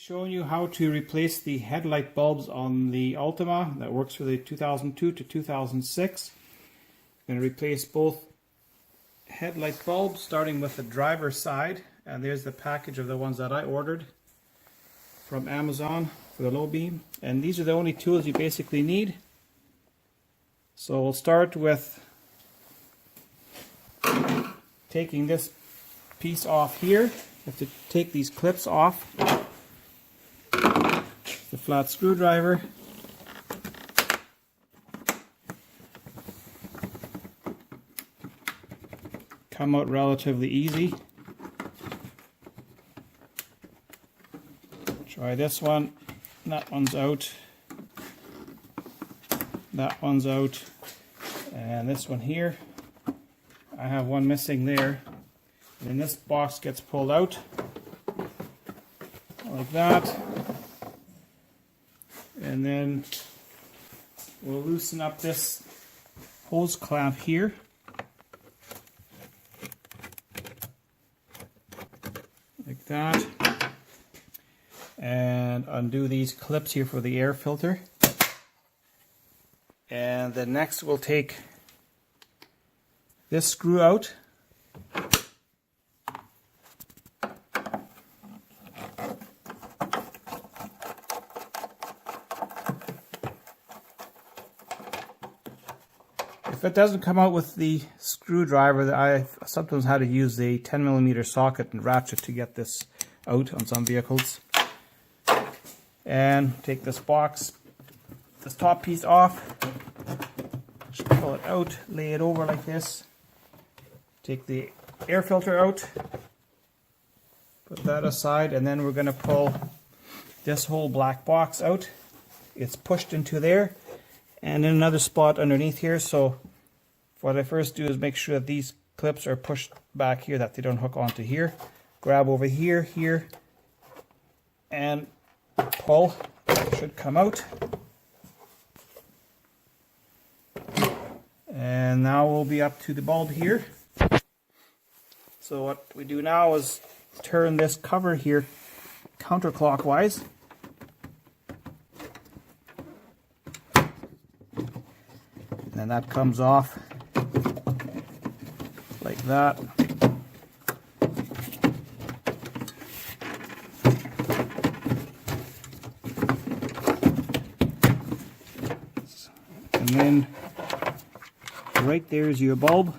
Showing you how to replace the headlight bulbs on the Altima that works for the 2002 to 2006. I'm going to replace both headlight bulbs starting with the driver's side, and there's the package of the ones that I ordered from Amazon for the low beam, and these are the only tools you basically need. So we'll start with taking this piece off here. You have to take these clips off. The flat screwdriver. Come out relatively easy. Try this one. That one's out. That one's out. And this one here. I have one missing there. And then this box gets pulled out like that. And then we'll loosen up this hose clamp here. Like that. And undo these clips here for the air filter. And then next we'll take this screw out. If it doesn't come out with the screwdriver, I sometimes had to use the 10mm socket and ratchet to get this out on some vehicles. And take this box, this top piece off, just pull it out, lay it over like this, take the air filter out, put that aside, and then we're going to pull this whole black box out. It's pushed into there and in another spot underneath here, so what I first do is make sure that these clips are pushed back here, that they don't hook onto here. Grab over here, here, and pull. It should come out. And now we'll be up to the bulb here. So what we do now is turn this cover here counterclockwise. And that comes off like that. And then right there is your bulb.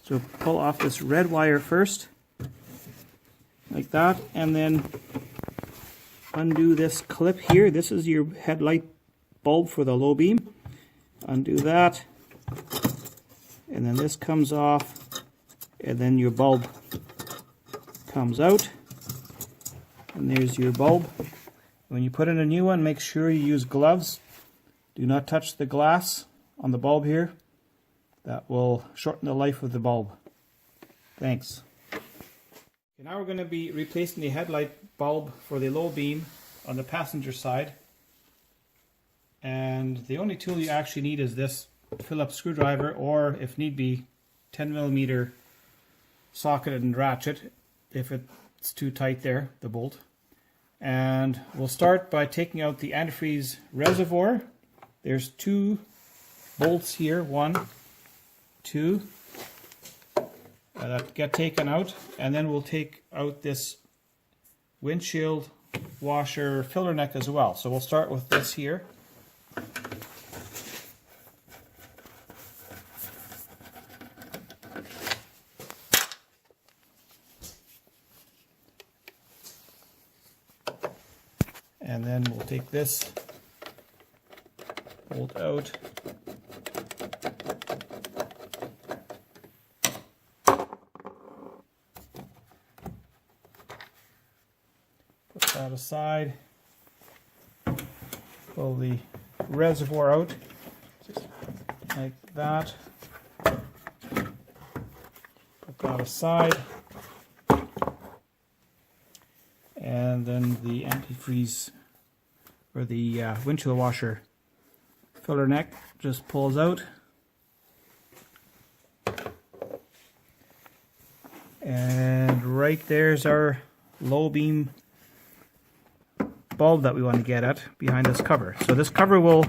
So pull off this red wire first, like that, and then undo this clip here. This is your headlight bulb for the low beam. Undo that, and then this comes off, and then your bulb comes out, and there's your bulb. When you put in a new one, make sure you use gloves. Do not touch the glass on the bulb here. That will shorten the life of the bulb. Thanks. Okay, now we're going to be replacing the headlight bulb for the low beam on the passenger side. And the only tool you actually need is this Phillips screwdriver, or if need be, 10mm socket and ratchet if it's too tight there, the bolt. And we'll start by taking out the antifreeze reservoir. There's two bolts here, 1, 2, that get taken out, and then we'll take out this windshield washer filler neck as well. So we'll start with this here. And then we'll take this bolt out. Put that aside. Pull the reservoir out, just like that. Put that aside. And then the antifreeze, or the windshield washer filler neck, just pulls out. And right there's our low beam bulb that we want to get at behind this cover. So this cover will,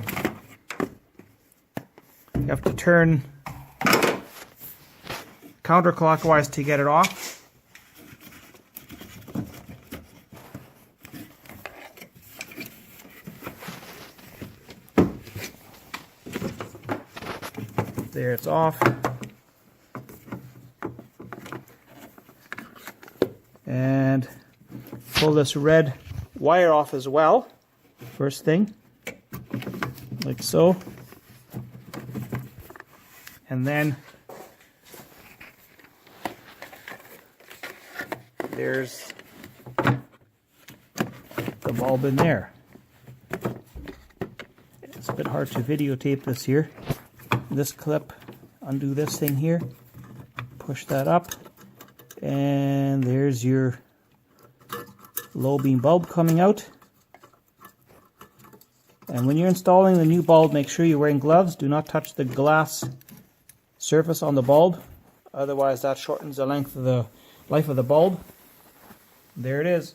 you have to turn counterclockwise to get it off. There, it's off. And pull this red wire off as well. First thing, like so. And then there's the bulb in there. It's a bit hard to videotape this here. This clip, undo this thing here, push that up, and there's your low beam bulb coming out. And when you're installing the new bulb, make sure you're wearing gloves. Do not touch the glass surface on the bulb, otherwise that shortens the life of the bulb. There it is.